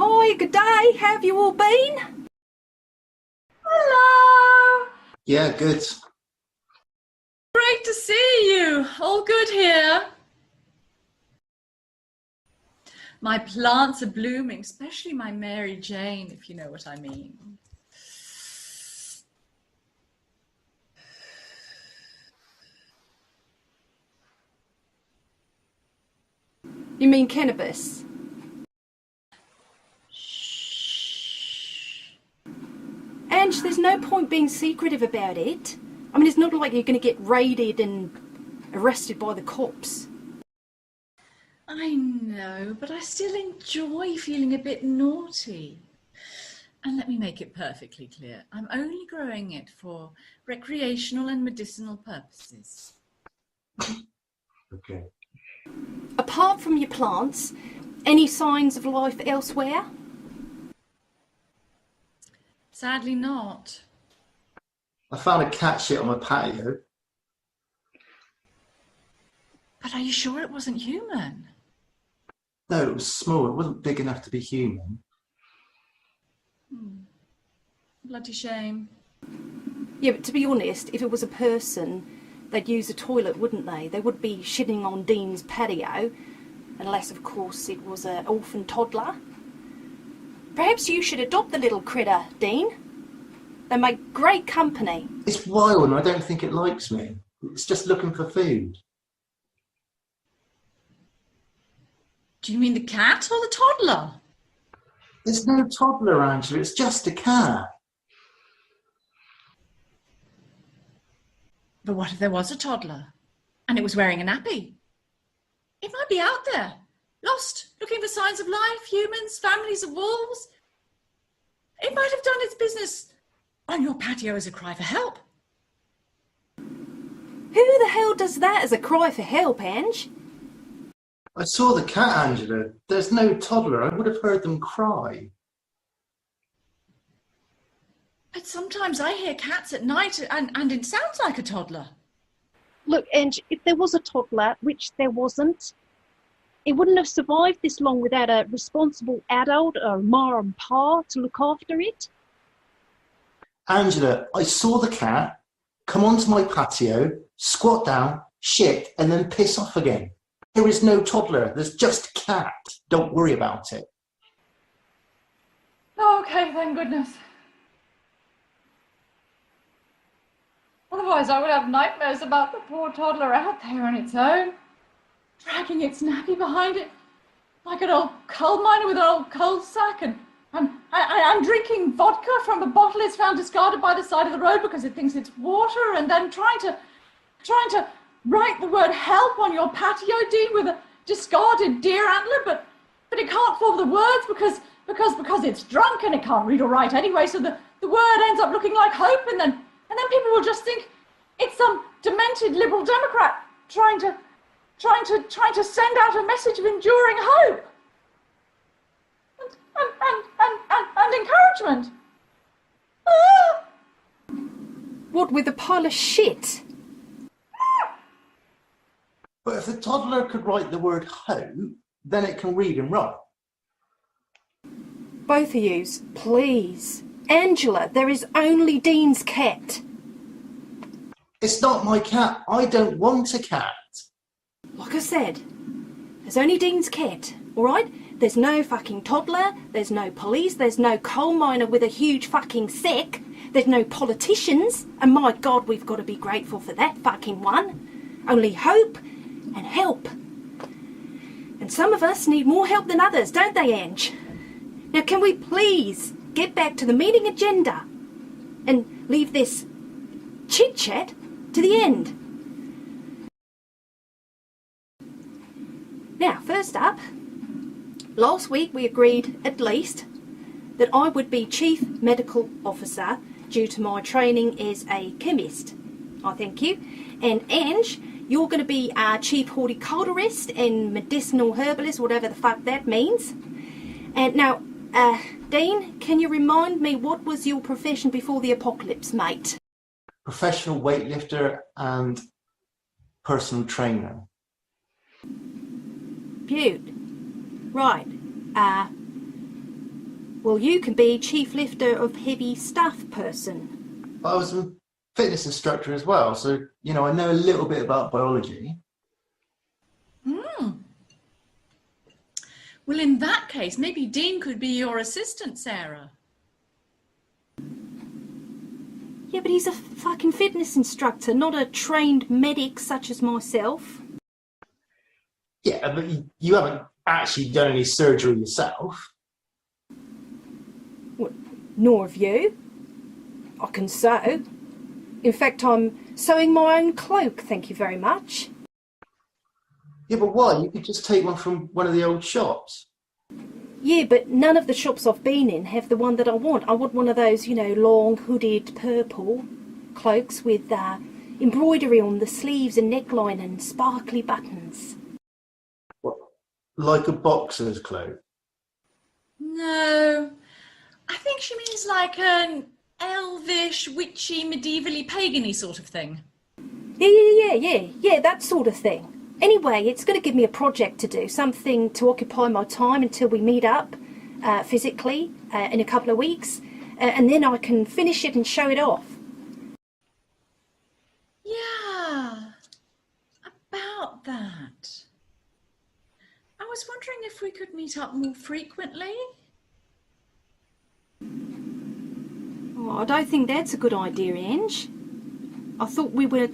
Hi, good day. How have you all been? Hello! Yeah, good. Great to see you. All good here. My plants are blooming, especially my Mary Jane, if you know what I mean. You mean cannabis? Ange, there's no point being secretive about it. I mean, it's not like you're going to get raided and arrested by the cops. I know, but I still enjoy feeling a bit naughty. And let me make it perfectly clear. I'm only growing it for recreational and medicinal purposes. Okay. Apart from your plants, any signs of life elsewhere? Sadly not. I found a cat shit on my patio. But are you sure it wasn't human? No, it was small. It wasn't big enough to be human. Bloody shame. Yeah, but to be honest, if it was a person, they'd use a toilet, wouldn't they? They would be shitting on Dean's patio, unless, of course, it was an orphan toddler. Perhaps you should adopt the little critter, Dean. They make great company. It's wild and I don't think it likes me. It's just looking for food. Do you mean the cat or the toddler? There's no toddler, Angela. It's just a cat. But what if there was a toddler and it was wearing a nappy? It might be out there, lost, looking for signs of life, humans, families of wolves. It might have done its business on your patio as a cry for help. Who the hell does that as a cry for help, Ange? I saw the cat, Angela. There's no toddler. I would have heard them cry. But sometimes I hear cats at night and it sounds like a toddler. Look, Ange, if there was a toddler, which there wasn't, it wouldn't have survived this long without a responsible adult, a ma and pa, to look after it. Angela, I saw the cat come onto my patio, squat down, shit, and then piss off again. There is no toddler. There's just a cat. Don't worry about it. Okay, thank goodness. Otherwise I would have nightmares about the poor toddler out there on its own, dragging its nappy behind it like an old coal miner with an old coal sack, and I'm drinking vodka from a bottle it's found discarded by the side of the road because it thinks it's water, and then trying to write the word help on your patio, Dean, with a discarded deer antler, but it can't form the words because it's drunk and it can't read or write anyway, so the word ends up looking like hope, and then people will just think it's some demented Liberal Democrat trying to send out a message of enduring hope and encouragement. Ah! What, with a pile of shit? But if the toddler could write the word hope, then it can read and write. Both of yous, please. Angela, there is only Dean's cat. It's not my cat. I don't want a cat. Like I said, there's only Dean's cat, alright? There's no fucking toddler, there's no police, there's no coal miner with a huge fucking sack, there's no politicians, and my God, we've got to be grateful for that fucking one. Only hope and help. And some of us need more help than others, don't they, Ange? Now, can we please get back to the meeting agenda and leave this chit-chat to the end? Now, first up, last week we agreed, at least, that I would be Chief Medical Officer due to my training as a chemist. I thank you. And Ange, you're going to be our Chief Horticulturist and Medicinal Herbalist, whatever the fuck that means. And now, Dean, can you remind me, what was your profession before the apocalypse, mate? Professional weightlifter and personal trainer. Beaut. Right. Well, you can be chief lifter of heavy staff person. But I was a fitness instructor as well, so, you know, I know a little bit about biology. Well, in that case, maybe Dean could be your assistant, Sarah. Yeah, but he's a fucking fitness instructor, not a trained medic such as myself. Yeah, but you haven't actually done any surgery yourself. What, nor have you. I can sew. In fact, I'm sewing my own cloak, thank you very much. Yeah, but why? You could just take one from one of the old shops. Yeah, but none of the shops I've been in have the one that I want. I want one of those, you know, long hooded purple cloaks with embroidery on the sleeves and neckline and sparkly buttons. What? Like a boxer's cloak? No, I think she means like an elvish, witchy, medievally pagany sort of thing. Yeah, that sort of thing. Anyway, it's going to give me a project to do, something to occupy my time until we meet up physically in a couple of weeks, and then I can finish it and show it off. Yeah, about that. I was wondering if we could meet up more frequently. Oh, I don't think that's a good idea, Ange. I thought we were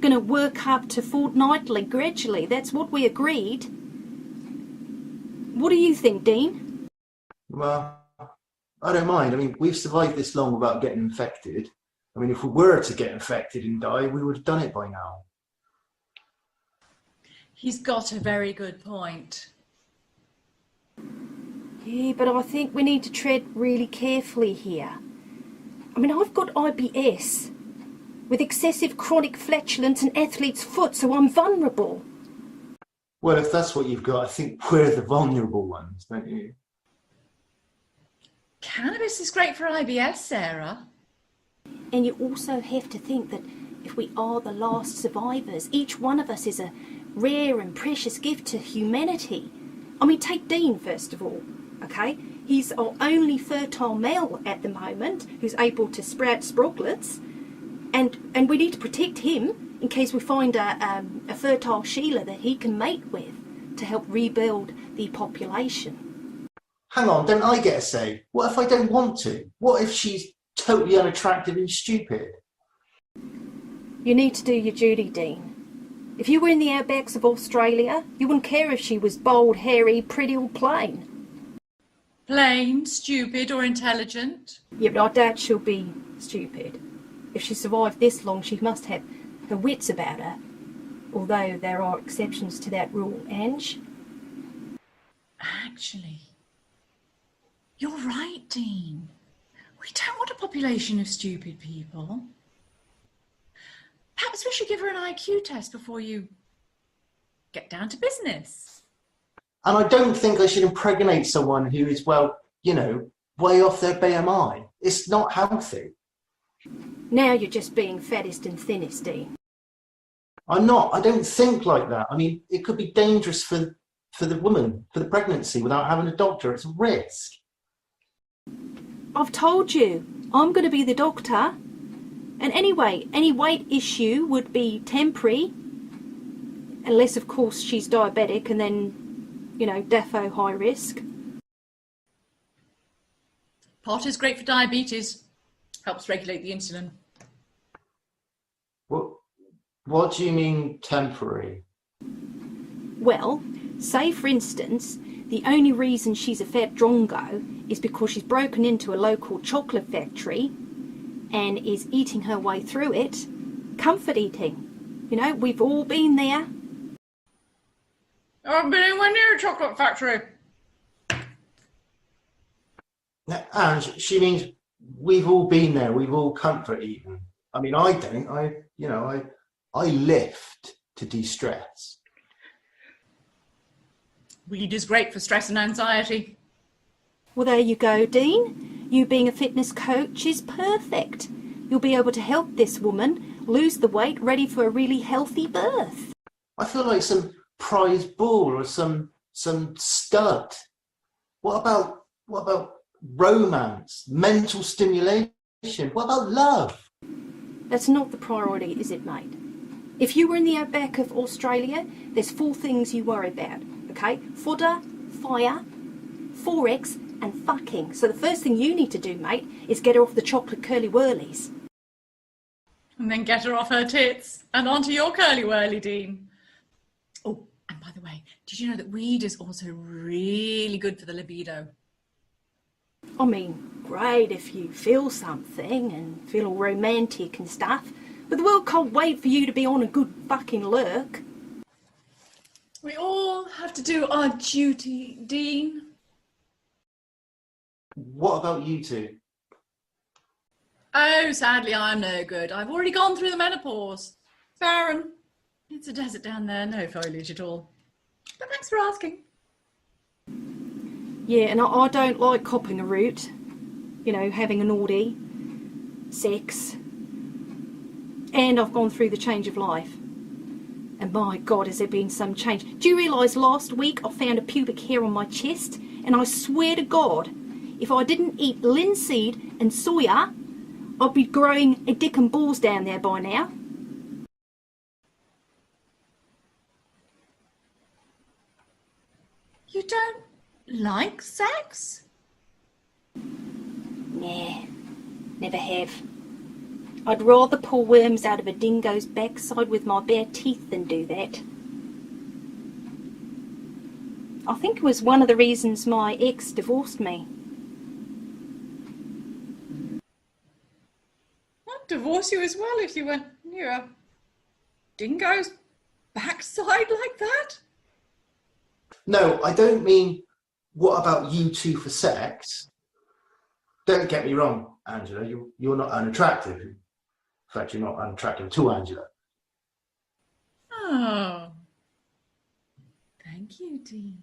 going to work up to fortnightly gradually. That's what we agreed. What do you think, Dean? Well, I don't mind. I mean, we've survived this long without getting infected. I mean, if we were to get infected and die, we would have done it by now. He's got a very good point. Yeah, but I think we need to tread really carefully here. I mean, I've got IBS with excessive chronic flatulence and athlete's foot, so I'm vulnerable. Well, if that's what you've got, I think we're the vulnerable ones, don't you? Cannabis is great for IBS, Sarah. And you also have to think that if we are the last survivors, each one of us is a rare and precious gift to humanity. I mean, take Dean, first of all, okay? He's our only fertile male at the moment who's able to sprout sproglets. And we need to protect him in case we find a fertile Sheila that he can mate with to help rebuild the population. Hang on, don't I get a say? What if I don't want to? What if she's totally unattractive and stupid? You need to do your duty, Dean. If you were in the outbacks of Australia, you wouldn't care if she was bold, hairy, pretty or plain. Plain, stupid or intelligent? Yeah, but I doubt she'll be stupid. If she survived this long, she must have her wits about her. Although there are exceptions to that rule, Ange. Actually, you're right, Dean. We don't want a population of stupid people. Perhaps we should give her an IQ test before you get down to business. And I don't think I should impregnate someone who is, well, you know, way off their BMI. It's not healthy. Now you're just being fattest and thinnest, Dean. I'm not. I don't think like that. I mean, it could be dangerous for the woman, for the pregnancy, without having a doctor. It's a risk. I've told you, I'm going to be the doctor. And anyway, any weight issue would be temporary. Unless, of course, she's diabetic and then, you know, defo high risk. Pot is great for diabetes. Helps regulate the insulin. What do you mean temporary? Well, say for instance, the only reason she's a fat drongo is because she's broken into a local chocolate factory and is eating her way through it. Comfort eating. You know, we've all been there. I haven't been anywhere near a chocolate factory. And she means we've all been there. We've all comfort eaten. I mean, I don't. I lift to de-stress. Weed is great for stress and anxiety. Well, there you go, Dean. You being a fitness coach is perfect. You'll be able to help this woman lose the weight ready for a really healthy birth. I feel like some prize bull or some stud. What about romance, mental stimulation? What about love? That's not the priority, is it, mate? If you were in the outback of Australia, there's 4 things you worry about, okay? Fodder, fire, Forex, and fucking. So the first thing you need to do, mate, is get her off the chocolate curly whirlies. And then get her off her tits and onto your curly whirly, Dean. Oh, and by the way, did you know that weed is also really good for the libido? I mean, great if you feel something and feel all romantic and stuff, but the world can't wait for you to be on a good fucking lurk. We all have to do our duty, Dean. What about you two? Oh, sadly, I'm no good. I've already gone through the menopause. Barren. It's a desert down there, no foliage at all. But thanks for asking. Yeah, and I don't like copping a root. You know, having an orgy, sex. And I've gone through the change of life. And my God, has there been some change. Do you realise last week I found a pubic hair on my chest? And I swear to God, if I didn't eat linseed and soya, I'd be growing a dick and balls down there by now. You don't like sex? Nah, never have. I'd rather pull worms out of a dingo's backside with my bare teeth than do that. I think it was one of the reasons my ex divorced me. I'd divorce you as well if you went near a dingo's backside like that. No, I don't mean what about you two for sex. Don't get me wrong, Angela, you're not unattractive. In fact, you're not unattractive to Angela. Oh. Thank you, Dean.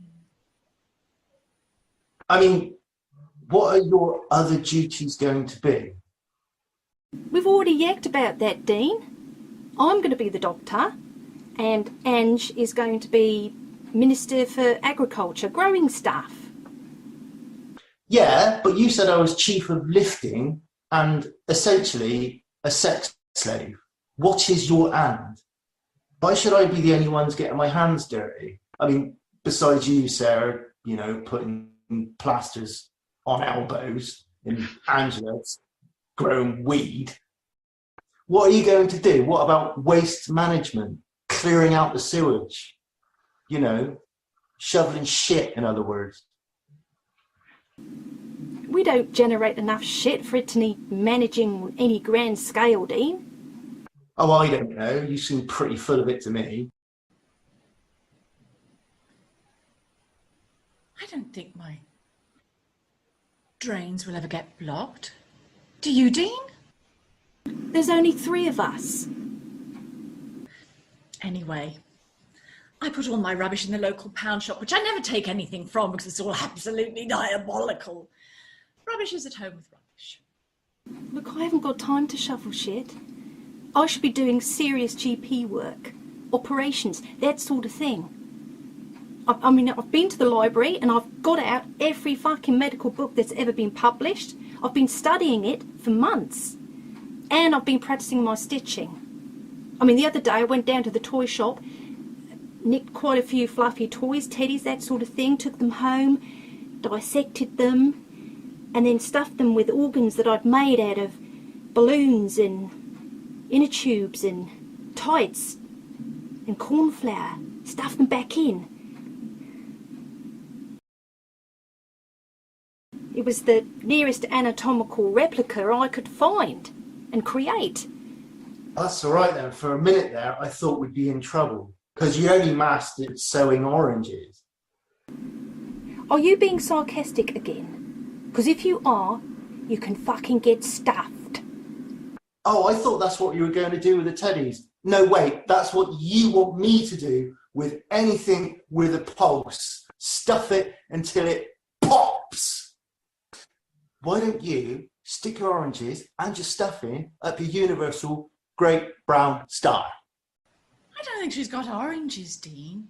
I mean, what are your other duties going to be? We've already yacked about that, Dean. I'm going to be the doctor, and Ange is going to be Minister for Agriculture, growing stuff. Yeah, but you said I was chief of lifting and essentially a sex slave. What is your and? Why should I be the only ones getting my hands dirty? I mean, besides you, Sarah, you know, putting plasters on elbows and Angela's growing weed. What are you going to do? What about waste management? Clearing out the sewage? You know, shoveling shit, in other words. We don't generate enough shit for it to need managing on any grand scale, Dean. Oh, I don't know. You seem pretty full of it to me. I don't think my drains will ever get blocked. Do you, Dean? There's only 3 of us. Anyway, I put all my rubbish in the local pound shop, which I never take anything from because it's all absolutely diabolical. Rubbish is at home with rubbish. Look, I haven't got time to shovel shit. I should be doing serious GP work, operations, that sort of thing. I mean, I've been to the library and I've got out every fucking medical book that's ever been published. I've been studying it for months. And I've been practicing my stitching. I mean, the other day I went down to the toy shop, nicked quite a few fluffy toys, teddies, that sort of thing, took them home, dissected them, and then stuffed them with organs that I'd made out of balloons and inner tubes and tights and corn flour. Stuffed them back in. It was the nearest anatomical replica I could find and create. That's all right then. For a minute there, I thought we'd be in trouble because you only mastered sewing oranges. Are you being sarcastic again? Because if you are, you can fucking get stuffed. Oh, I thought that's what you were going to do with the teddies. No, wait, that's what you want me to do with anything with a pulse. Stuff it until it pops. Why don't you stick your oranges and your stuffing up your universal great brown star? I don't think she's got oranges, Dean.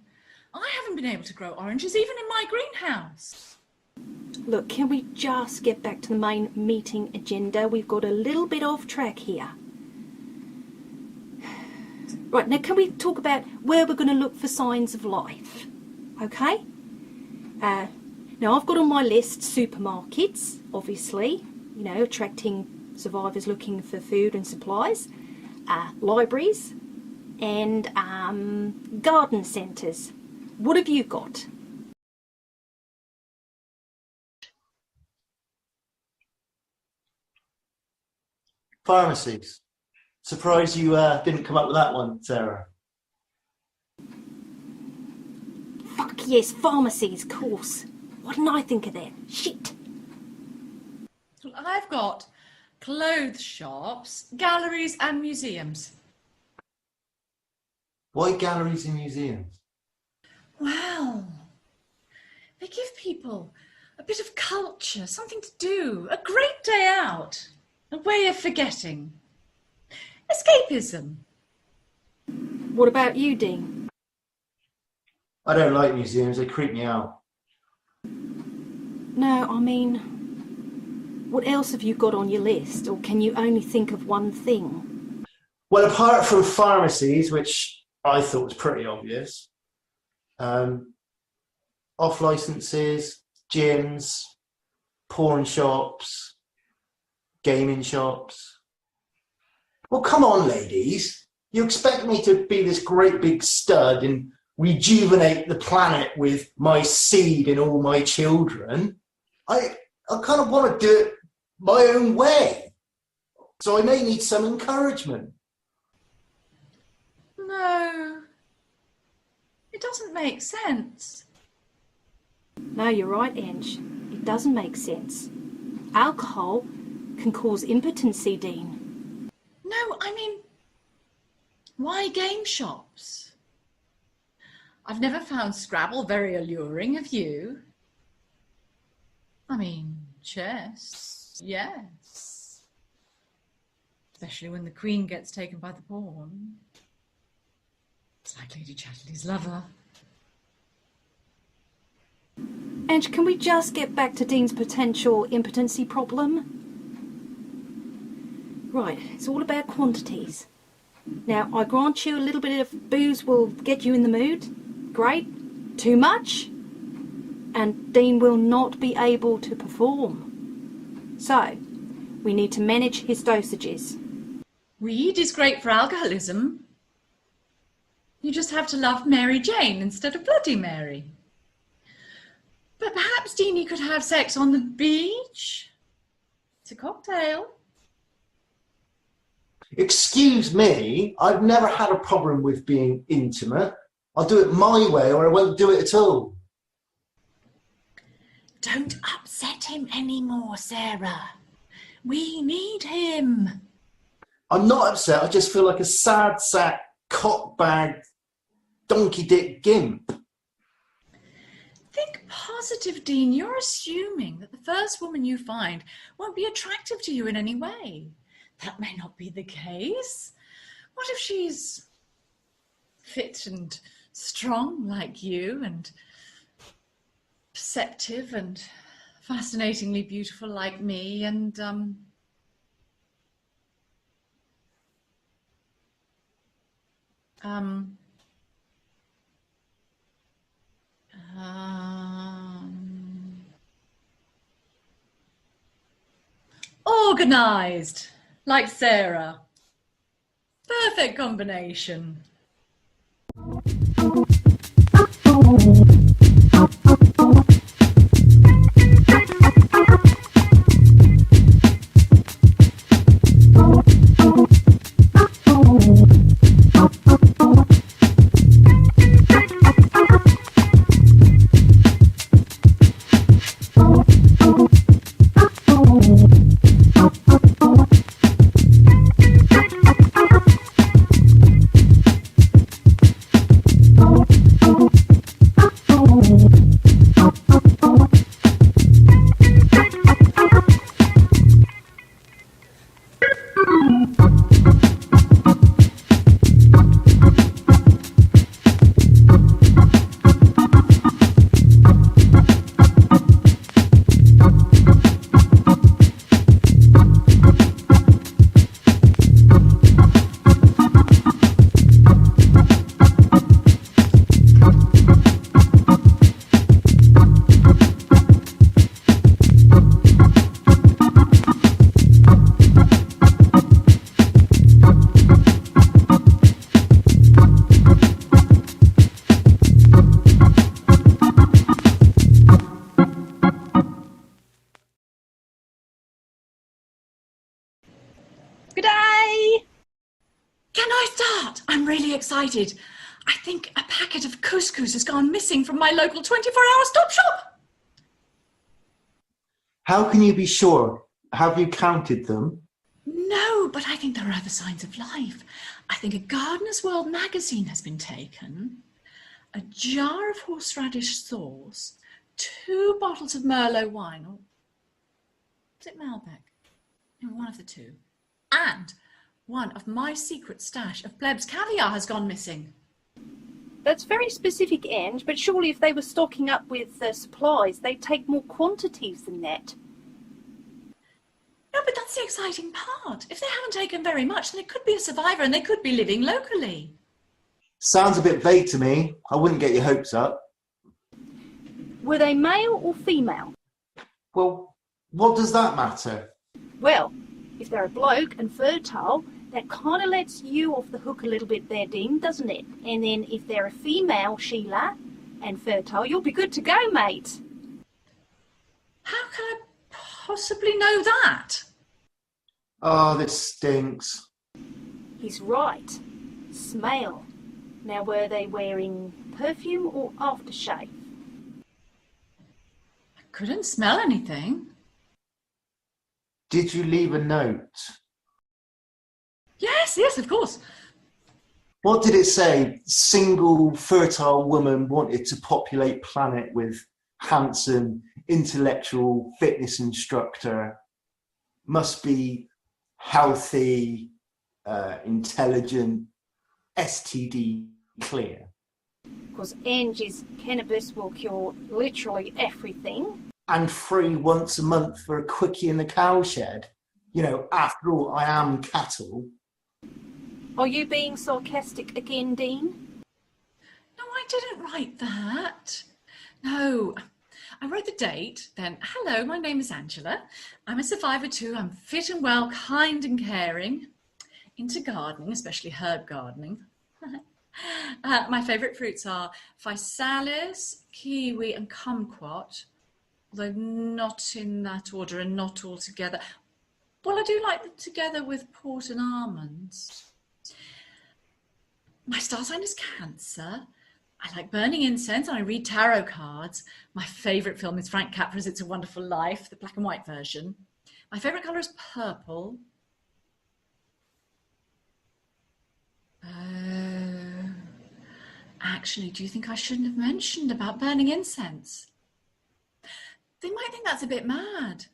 I haven't been able to grow oranges even in my greenhouse. Look, can we just get back to the main meeting agenda? We've got a little bit off track here. Right, now can we talk about where we're going to look for signs of life? Okay? Now I've got on my list supermarkets, obviously, you know, attracting survivors looking for food and supplies, libraries, and garden centres. What have you got? Pharmacies. Surprised you didn't come up with that one, Sarah. Fuck yes, pharmacies, of course. What didn't I think of that? Shit. Well, I've got clothes shops, galleries and museums. Why galleries and museums? Well, they give people a bit of culture, something to do, a great day out, a way of forgetting. Escapism. What about you, Dean? I don't like museums, they creep me out. No, I mean, what else have you got on your list, or can you only think of one thing? Well, apart from pharmacies, which I thought was pretty obvious, off licenses, gyms, porn shops, gaming shops. Well, come on, ladies. You expect me to be this great big stud and rejuvenate the planet with my seed and all my children? I kind of want to do it my own way. So I may need some encouragement. No, it doesn't make sense. No, you're right, Ange. It doesn't make sense. Alcohol can cause impotency, Dean. No, I mean, why game shops? I've never found Scrabble very alluring, have you? I mean, chess, yes. Especially when the queen gets taken by the pawn. It's like Lady Chatterley's lover. Ange, can we just get back to Dean's potential impotency problem? Right, it's all about quantities. Now, I grant you a little bit of booze will get you in the mood. Great. Too much? And Dean will not be able to perform. So, we need to manage his dosages. Weed is great for alcoholism. You just have to love Mary Jane instead of Bloody Mary. But perhaps Deanie could have sex on the beach. It's a cocktail. Excuse me, I've never had a problem with being intimate. I'll do it my way or I won't do it at all. Don't upset him anymore, Sarah. We need him. I'm not upset, I just feel like a sad sack, cock-bagged, donkey-dick gimp. Think positive, Dean. You're assuming that the first woman you find won't be attractive to you in any way. That may not be the case. What if she's fit and strong like you and perceptive and fascinatingly beautiful like me and organised like Sarah. Perfect combination. Oh. really excited. I think a packet of couscous has gone missing from my local 24-hour stop shop. How can you be sure? Have you counted them? No, but I think there are other signs of life. I think a Gardener's World magazine has been taken, a jar of horseradish sauce, 2 bottles of Merlot wine, or is it Malbec? No, one of the two. And one of my secret stash of plebs caviar has gone missing. That's very specific, Ange, but surely if they were stocking up with supplies, they'd take more quantities than that. No, but that's the exciting part. If they haven't taken very much, then it could be a survivor and they could be living locally. Sounds a bit vague to me. I wouldn't get your hopes up. Were they male or female? Well, what does that matter? Well, if they're a bloke and fertile, that kind of lets you off the hook a little bit there, Dean, doesn't it? And then if they're a female, Sheila, and fertile, you'll be good to go, mate. How can I possibly know that? Oh, this stinks. He's right. Smell. Now, were they wearing perfume or aftershave? I couldn't smell anything. Did you leave a note? Yes, of course. What did it say? Single fertile woman wanted to populate planet with handsome intellectual fitness instructor. Must be healthy, intelligent, STD clear. Because Angie's cannabis will cure literally everything. And free once a month for a quickie in the cowshed. You know, after all, I am cattle. Are you being sarcastic again, Dean? No, I didn't write that. No, I wrote the date, then, hello, my name is Angela. I'm a survivor too. I'm fit and well, kind and caring. Into gardening, especially herb gardening. My favourite fruits are physalis, kiwi and kumquat, although not in that order and not all together. Well, I do like them together with port and almonds. My star sign is Cancer. I like burning incense and I read tarot cards. My favourite film is Frank Capra's It's a Wonderful Life, the black and white version. My favourite colour is purple. Actually, do you think I shouldn't have mentioned about burning incense? They might think that's a bit mad.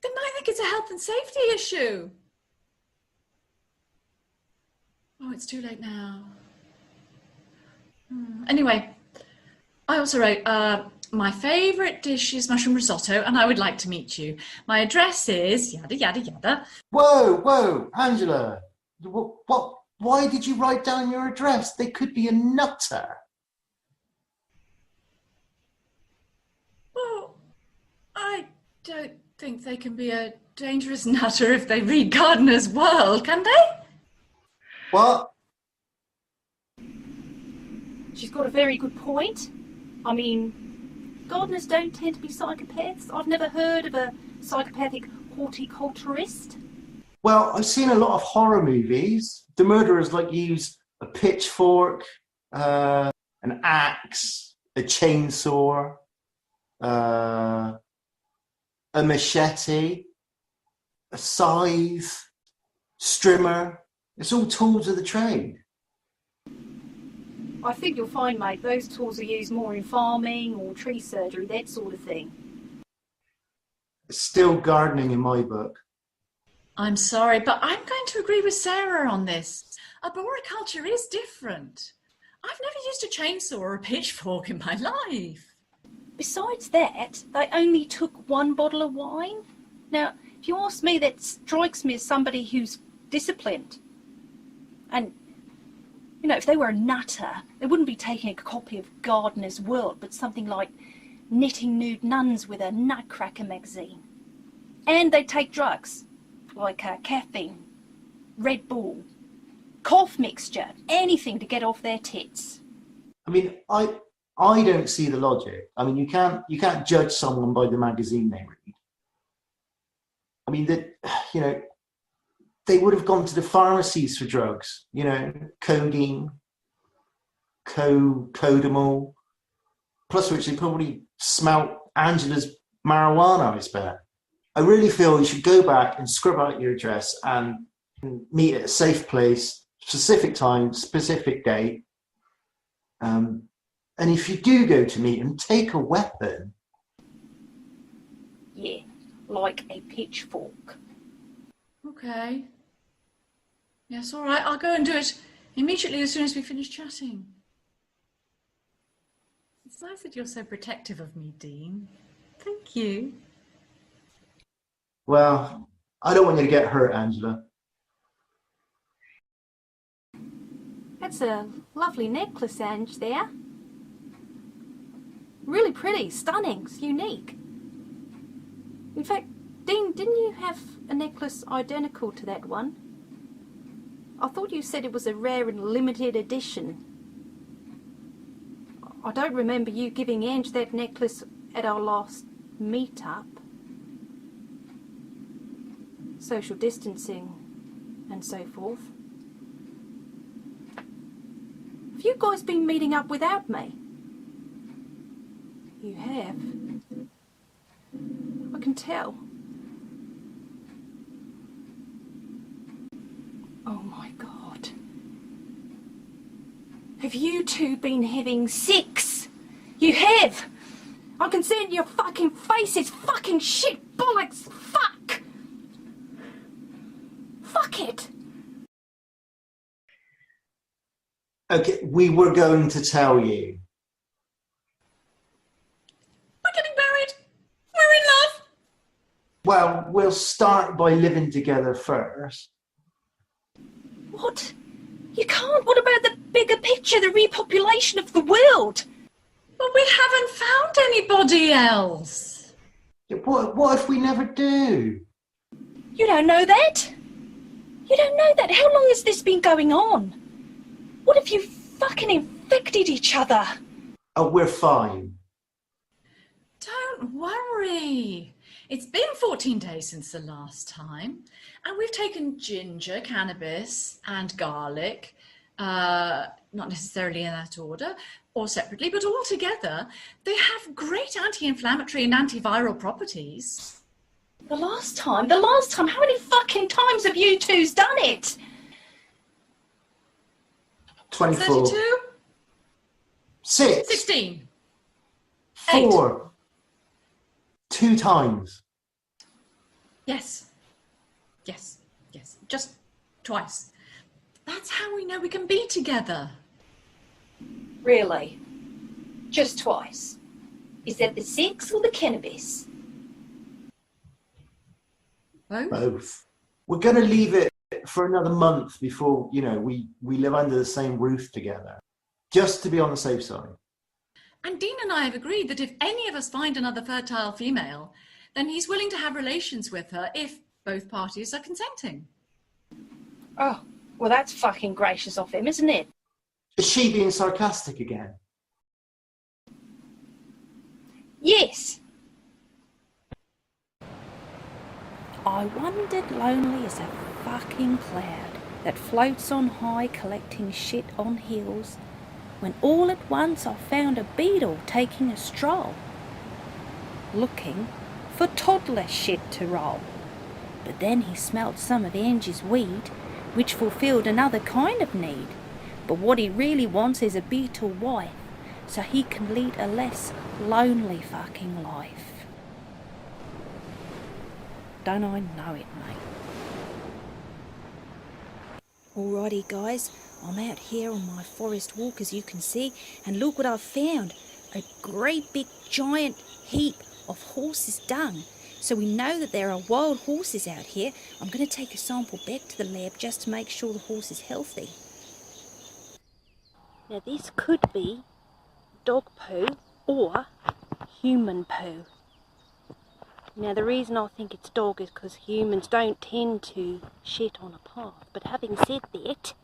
They might think it's a health and safety issue. Oh, it's too late now. Anyway, I also wrote, my favourite dish is mushroom risotto and I would like to meet you. My address is yada, yada, yada. Whoa, Angela. What? Why did you write down your address? They could be a nutter. Well, I don't think they can be a dangerous nutter if they read Gardener's World, can they? What? She's got a very good point. I mean, gardeners don't tend to be psychopaths. I've never heard of a psychopathic horticulturist. Well, I've seen a lot of horror movies. The murderers use a pitchfork, an axe, a chainsaw, a machete, a scythe, strimmer. It's all tools of the trade. I think you'll find, mate, those tools are used more in farming or tree surgery, that sort of thing. It's still gardening in my book. I'm sorry, but I'm going to agree with Sarah on this. Arboriculture is different. I've never used a chainsaw or a pitchfork in my life. Besides that, they only took 1 bottle of wine. Now, if you ask me, that strikes me as somebody who's disciplined. And, you know, if they were a nutter, they wouldn't be taking a copy of Gardener's World, but something like Knitting Nude Nuns with a Nutcracker magazine. And they'd take drugs, like caffeine, Red Bull, cough mixture, anything to get off their tits. I mean, I don't see the logic. I mean, you can't judge someone by the magazine they read. I mean, they would have gone to the pharmacies for drugs, you know, codeine, codamol, plus which they probably smelt Angela's marijuana, I bet. I really feel you should go back and scrub out your address and meet at a safe place, specific time, specific date. And if you do go to meet him, take a weapon. Yeah, like a pitchfork. Okay. Yes, all right. I'll go and do it immediately as soon as we finish chatting. It's nice that you're so protective of me, Dean. Thank you. Well, I don't want you to get hurt, Angela. That's a lovely necklace, Ange, there. Really pretty, stunning, it's unique. In fact, Dean, didn't you have a necklace identical to that one? I thought you said it was a rare and limited edition. I don't remember you giving Ange that necklace at our last meet-up. Social distancing and so forth. Have you guys been meeting up without me? You have. I can tell. Oh my God. Have you two been having sex? You have! I can see it in your fucking faces. Fucking shit, bollocks, fuck! Fuck it! Okay, we were going to tell you. We're getting married. We're in love. Well, we'll start by living together first. What? You can't. What about the bigger picture, the repopulation of the world? But we haven't found anybody else. What if we never do? You don't know that? You don't know that? How long has this been going on? What if you fucking infected each other? Oh, we're fine. Don't worry. It's been 14 days since the last time, and we've taken ginger, cannabis, and garlic, not necessarily in that order, or separately, but all together. They have great anti-inflammatory and antiviral properties. The last time? How many fucking times have you two's done it? 24. 32? 6. 16. 4. 2 times. Yes. Yes. Yes. Just twice. That's how we know we can be together. Really? Just twice? Is that the sex or the cannabis? Both? We're going to leave it for another month before, you know, we live under the same roof together. Just to be on the safe side. And Dean and I have agreed that if any of us find another fertile female, then he's willing to have relations with her if both parties are consenting. Oh, well that's fucking gracious of him, isn't it? Is she being sarcastic again? Yes. I wandered lonely as a fucking cloud that floats on high collecting shit on hills, when all at once I found a beetle taking a stroll, looking for toddler shit to roll. But then he smelt some of Angie's weed, which fulfilled another kind of need. But what he really wants is a beetle wife, so he can lead a less lonely fucking life. Don't I know it, mate? Alrighty guys, I'm out here on my forest walk as you can see, and look what I've found. A great big giant heap of horses' dung. So we know that there are wild horses out here. I'm going to take a sample back to the lab just to make sure the horse is healthy. Now this could be dog poo or human poo. Now the reason I think it's dog is because humans don't tend to shit on a path. But having said that,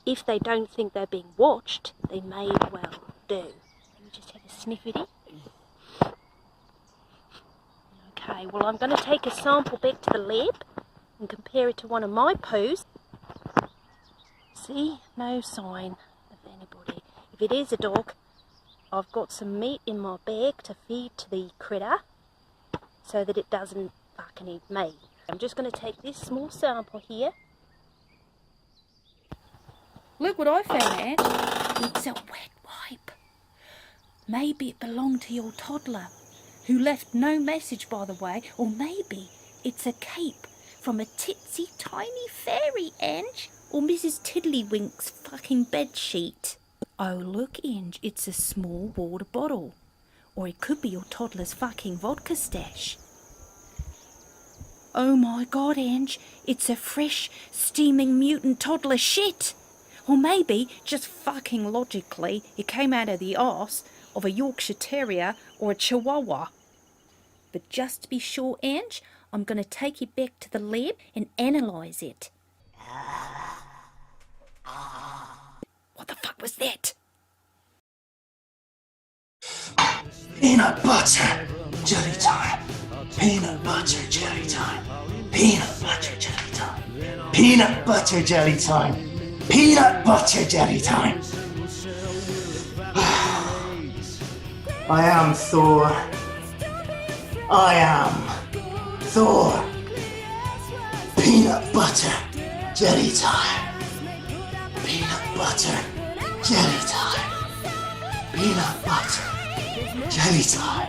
if they don't think they're being watched, they may well do. Let me just have a sniffity. Okay, well I'm going to take a sample back to the lab and compare it to one of my poos. See, no sign of anybody. If it is a dog, I've got some meat in my bag to feed to the critter so that it doesn't fucking eat me. I'm just going to take this small sample here. Look what I found, Ange. It's a wet wipe. Maybe it belonged to your toddler, who left no message, by the way, or maybe it's a cape from a titsy tiny fairy, Ange, or Mrs. Tiddlywink's fucking bedsheet. Oh, look, Ange, it's a small water bottle. Or it could be your toddler's fucking vodka stash. Oh my God, Ange, it's a fresh, steaming mutant toddler shit. Or maybe, just fucking logically, it came out of the arse of a Yorkshire Terrier or a Chihuahua. But just to be sure, Ange, I'm going to take it back to the lab and analyse it. What the fuck was that? Peanut butter jelly time. Peanut butter jelly time. Peanut butter jelly time. Peanut butter jelly time. Peanut butter jelly time. I am Thor. I am Thor. Peanut butter jelly time. Peanut butter jelly time. Peanut butter jelly time.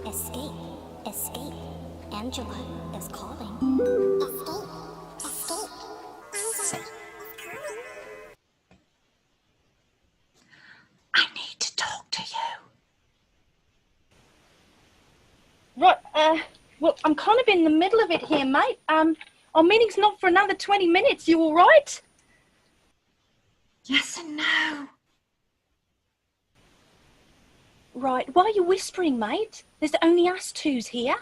Escape, escape. Angela is calling. Escape, escape. Angela is calling. I need to talk to you. Right, well, I'm kind of in the middle of it here, mate. Our meeting's not for another 20 minutes. You all right? Yes and no. Right, why are you whispering, mate? There's only us twos here.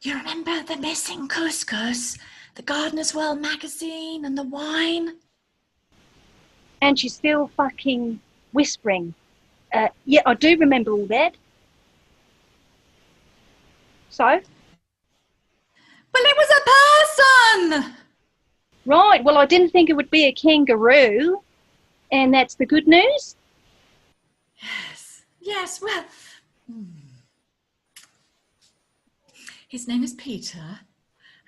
You remember the missing couscous, the Gardener's World magazine and the wine? And she's still fucking whispering. Yeah, I do remember all that. So? Well, it was a person! Right, well, I didn't think it would be a kangaroo. And that's the good news? Yes, well, his name is Peter,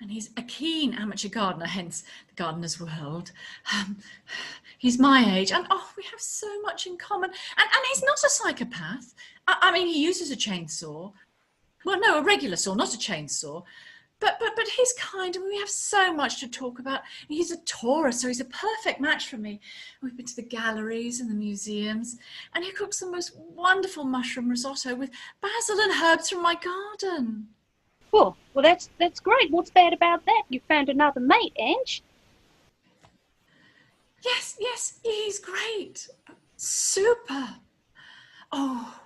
and he's a keen amateur gardener, hence the Gardener's World. He's my age, and we have so much in common. And he's not a psychopath. I mean, he uses a chainsaw. Well, no, a regular saw, not a chainsaw. But he's kind, and we have so much to talk about. He's a Taurus, so he's a perfect match for me. We've been to the galleries and the museums, and he cooks the most wonderful mushroom risotto with basil and herbs from my garden. Well, that's great. What's bad about that? You found another mate, Ange. Yes, he's great. Super. Oh.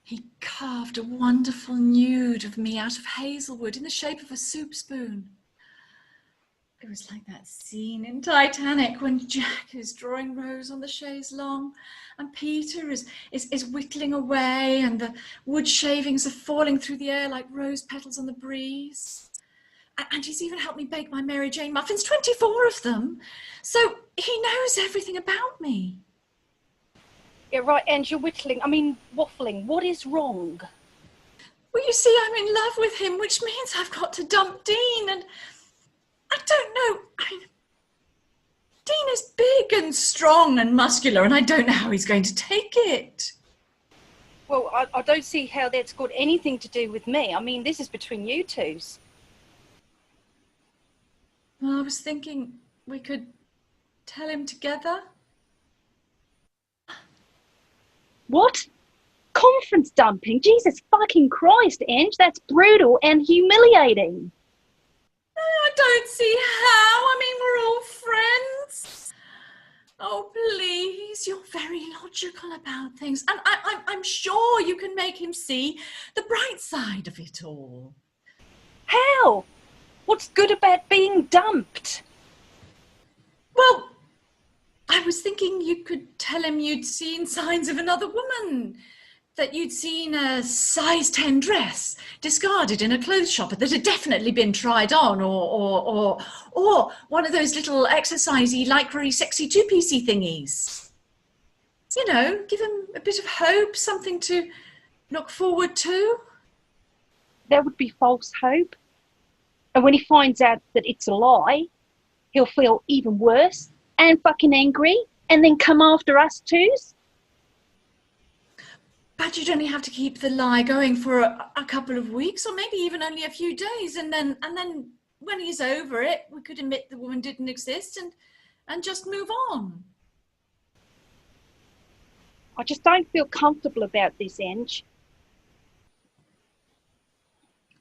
He carved a wonderful nude of me out of hazelwood in the shape of a soup spoon. It was like that scene in Titanic when Jack is drawing Rose on the chaise longue and Peter is whittling away and the wood shavings are falling through the air like rose petals on the breeze. And he's even helped me bake my Mary Jane muffins, 24 of them. So he knows everything about me. Yeah, right, and you're waffling. What is wrong? Well, you see, I'm in love with him, which means I've got to dump Dean, and I don't know. Dean is big and strong and muscular, and I don't know how he's going to take it. Well, I don't see how that's got anything to do with me. I mean, this is between you twos. Well, I was thinking we could tell him together. What? Conference dumping? Jesus fucking Christ, Ange, that's brutal and humiliating. I don't see how. I mean, we're all friends. Oh, please, you're very logical about things. And I'm sure you can make him see the bright side of it all. How? What's good about being dumped? Well, I was thinking you could tell him you'd seen signs of another woman, that you'd seen a size 10 dress discarded in a clothes shop that had definitely been tried on, or one of those little exercisey, lycra-y, sexy two-piecey thingies. You know, give him a bit of hope, something to look forward to. That would be false hope. And when he finds out that it's a lie, he'll feel even worse and fucking angry and then come after us twos. But you'd only have to keep the lie going for a couple of weeks, or maybe even only a few days, and then when he's over it, we could admit the woman didn't exist and just move on. I just don't feel comfortable about this, Ange.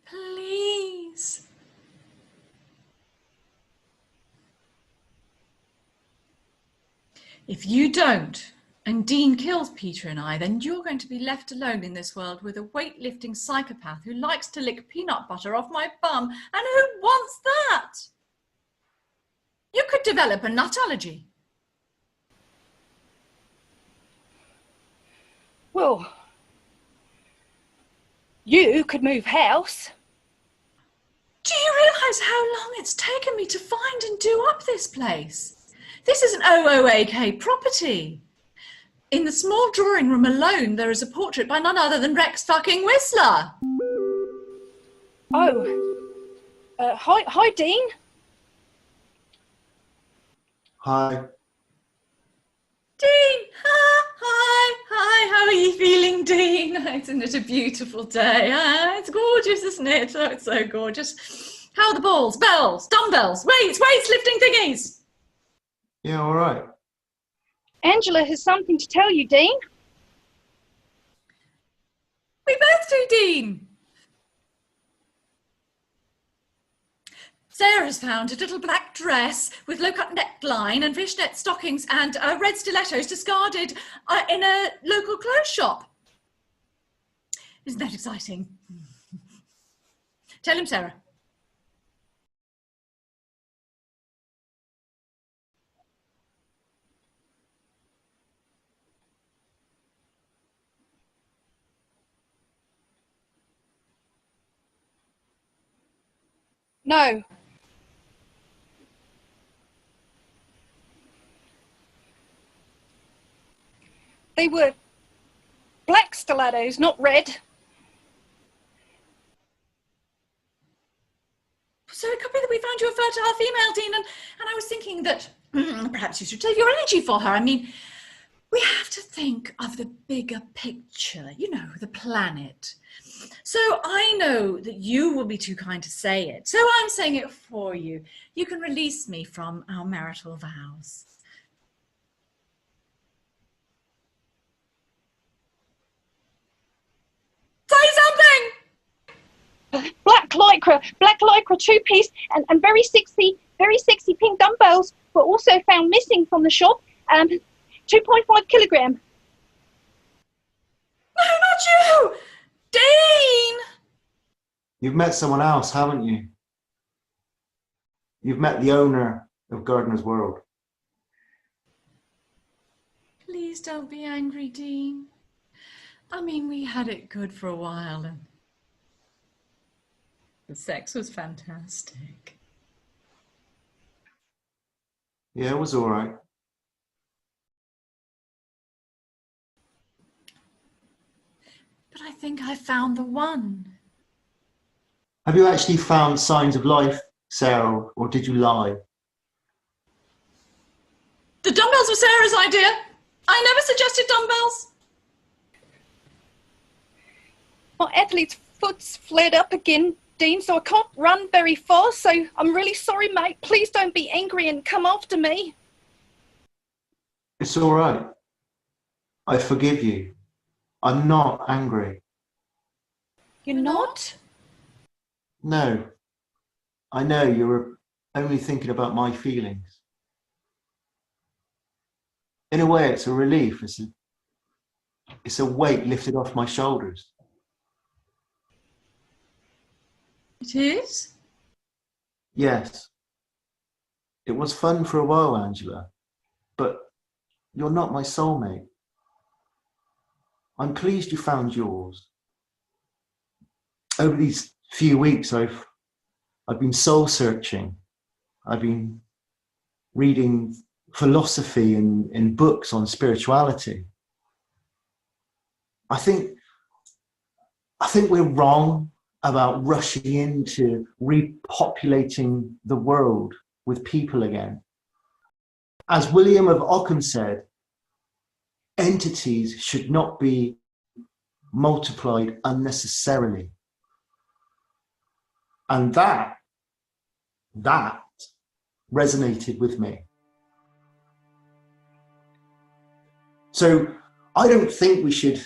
Please. If you don't, and Dean kills Peter and I, then you're going to be left alone in this world with a weightlifting psychopath who likes to lick peanut butter off my bum. And who wants that? You could develop a nut allergy. Well, you could move house. Do you realise how long it's taken me to find and do up this place? This is an OOAK property. In the small drawing room alone, there is a portrait by none other than Rex fucking Whistler. Oh. Hi, Dean. Hi. Dean! Hi, how are you feeling, Dean? Isn't it a beautiful day? It's gorgeous, isn't it? Oh, it's so gorgeous. How are the balls, bells, dumbbells, weights, lifting thingies? Yeah, all right. Angela has something to tell you, Dean. We both do, Dean. Sarah's found a little black dress with low-cut neckline and fishnet stockings and red stilettos discarded in a local clothes shop. Isn't that exciting? Tell him, Sarah. No. They were black stilettos, not red. So it could be that we found you a fertile female, Dean, and I was thinking that perhaps you should save your energy for her. I mean, we have to think of the bigger picture, you know, the planet. So I know that you will be too kind to say it, so I'm saying it for you. You can release me from our marital vows. Say something! Black lycra two-piece and very sexy pink dumbbells were also found missing from the shop. 2.5 kilogram. No, not you! Dean! You've met someone else, haven't you? You've met the owner of Gardener's World. Please don't be angry, Dean. I mean, we had it good for a while and the sex was fantastic. Yeah, it was all right. But I think I found the one. Have you actually found signs of life, Sarah, or did you lie? The dumbbells were Sarah's idea. I never suggested dumbbells. My athlete's foot's flared up again, Dean, so I can't run very fast, so I'm really sorry, mate. Please don't be angry and come after me. It's all right. I forgive you. I'm not angry. You're not? No. I know you were only thinking about my feelings. In a way, it's a relief. It's a weight lifted off my shoulders. It is? Yes. It was fun for a while, Angela, but you're not my soulmate. I'm pleased you found yours. Over these few weeks, I've been soul searching. I've been reading philosophy in books on spirituality. I think we're wrong about rushing into repopulating the world with people again. As William of Ockham said, entities should not be multiplied unnecessarily. And that resonated with me. So I don't think we should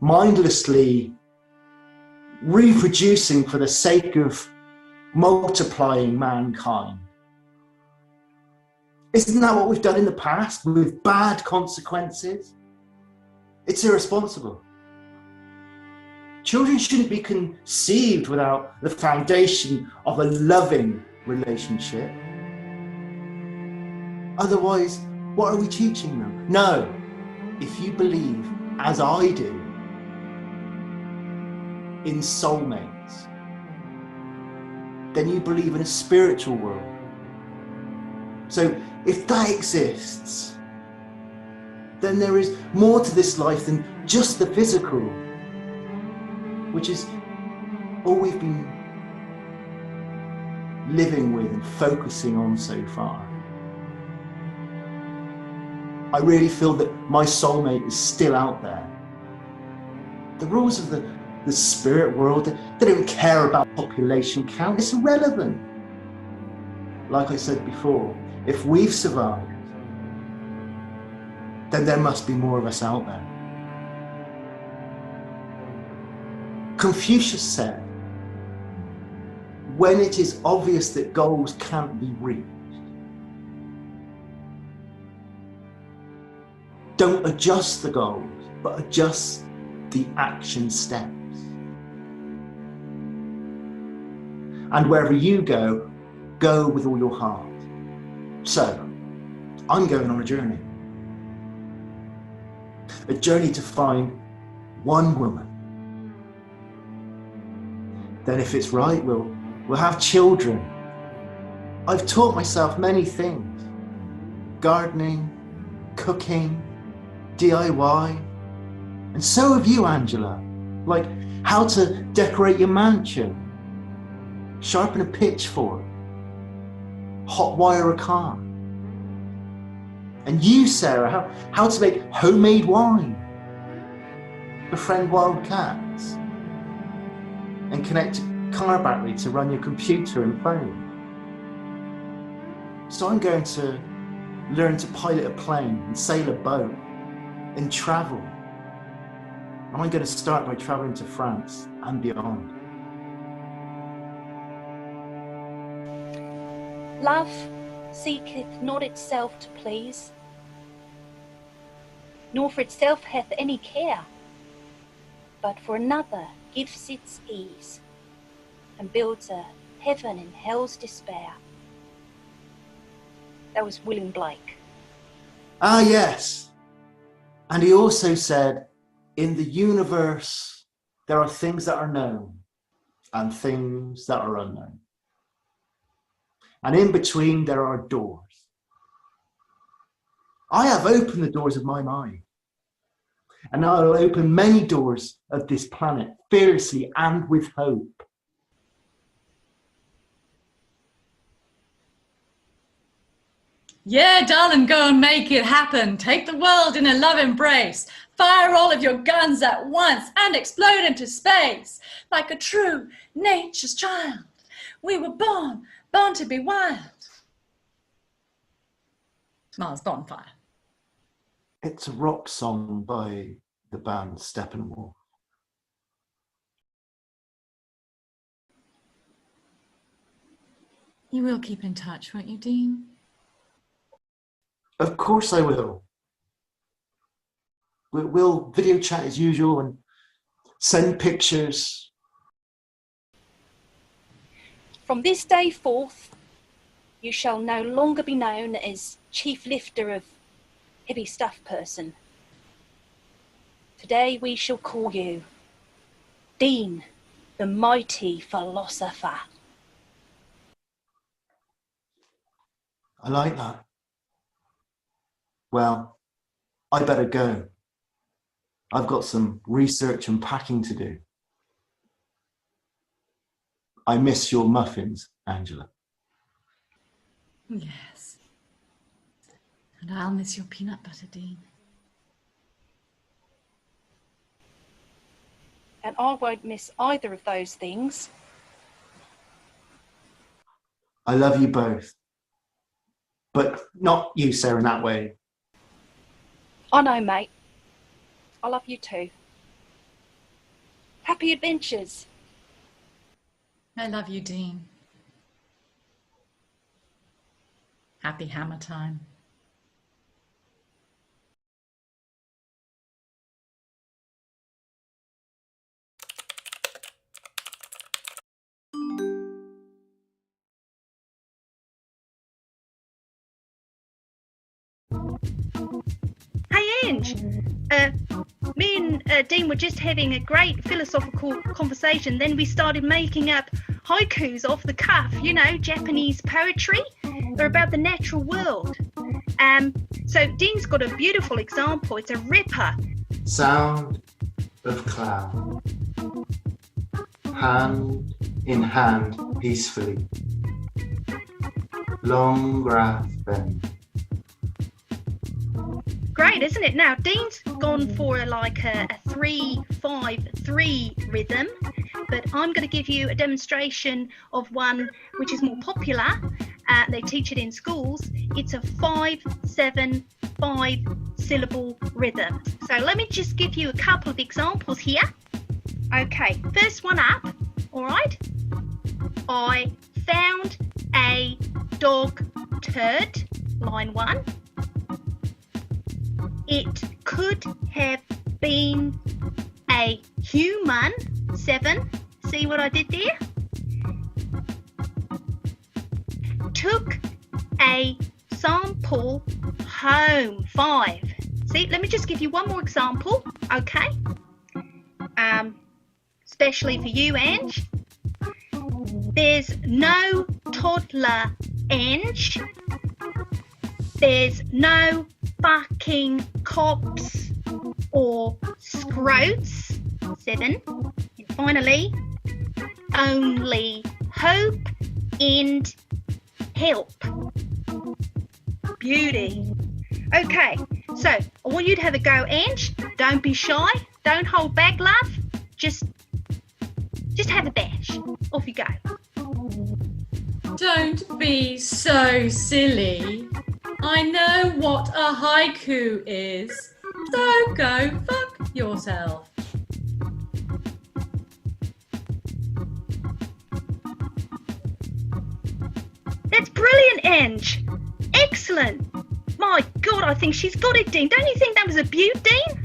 mindlessly reproducing for the sake of multiplying mankind. Isn't that what we've done in the past with bad consequences? It's irresponsible. Children shouldn't be conceived without the foundation of a loving relationship. Otherwise, what are we teaching them? No, if you believe, as I do, in soulmates, then you believe in a spiritual world. So if that exists, then there is more to this life than just the physical, which is all we've been living with and focusing on so far. I really feel that my soulmate is still out there. The rules of the spirit world, they don't care about population count, it's irrelevant. Like I said before, if we've survived, then there must be more of us out there. Confucius said, when it is obvious that goals can't be reached, don't adjust the goals, but adjust the action steps. And wherever you go, go with all your heart. So, I'm going on a journey. A journey to find one woman. Then if it's right, we'll have children. I've taught myself many things. Gardening, cooking, DIY. And so have you, Angela. Like how to decorate your mansion, sharpen a pitchfork, hot wire a car. And you, Sarah, how to make homemade wine, befriend wild cats, and connect a car battery to run your computer and phone. So I'm going to learn to pilot a plane and sail a boat and travel. And I'm going to start by traveling to France and beyond. Love seeketh not itself to please, nor for itself hath any care, but for another gives its ease, and builds a heaven in hell's despair. That was William Blake. Ah, yes. And he also said, in the universe, there are things that are known and things that are unknown. And in between, there are doors. I have opened the doors of my mind. and I'll open many doors of this planet fiercely and with hope. Yeah, darling, go and make it happen. Take the world in a love embrace. Fire all of your guns at once and explode into space. Like a true nature's child. We were born to be wild. Mars Bonfire. It's a rock song by the band Steppenwolf. You will keep in touch, won't you, Dean? Of course I will. We'll video chat as usual and send pictures. From this day forth, you shall no longer be known as Chief Lifter of Heavy Stuff Person. Today we shall call you Dean, the Mighty Philosopher. I like that. Well, I better go. I've got some research and packing to do. I miss your muffins, Angela. Yes. And I'll miss your peanut butter, Dean. And I won't miss either of those things. I love you both. But not you, Sarah, in that way. I know, mate. I love you too. Happy adventures. I love you, Dean. Happy hammer time. Hey, Ange. Me and Dean were just having a great philosophical conversation. Then we started making up haikus off the cuff, you know, Japanese poetry. They're about the natural world. So Dean's got a beautiful example. It's a ripper. Sound of cloud. Hand in hand peacefully. Long grass bend. Great, isn't it? Now, Dean's gone for a 3-5-3 rhythm, but I'm going to give you a demonstration of one which is more popular. They teach it in schools. It's a 5-7-5 syllable rhythm. So let me just give you a couple of examples here. Okay, first one up, all right? I found a dog turd, line 1. It could have been a human, 7. See what I did there? Took a sample home, 5. See, let me just give you one more example, okay? Especially for you, Ange. There's no toddler, Ange. There's no fucking cops or scroats, 7. And finally, only hope and help. Beauty. Okay, so I want you to have a go, Ange. Don't be shy. Don't hold back, love. Just have a bash. Off you go. Don't be so silly. I know what a haiku is, so go fuck yourself. That's brilliant, Ange. Excellent. My God, I think she's got it, Dean. Don't you think that was a beaut, Dean?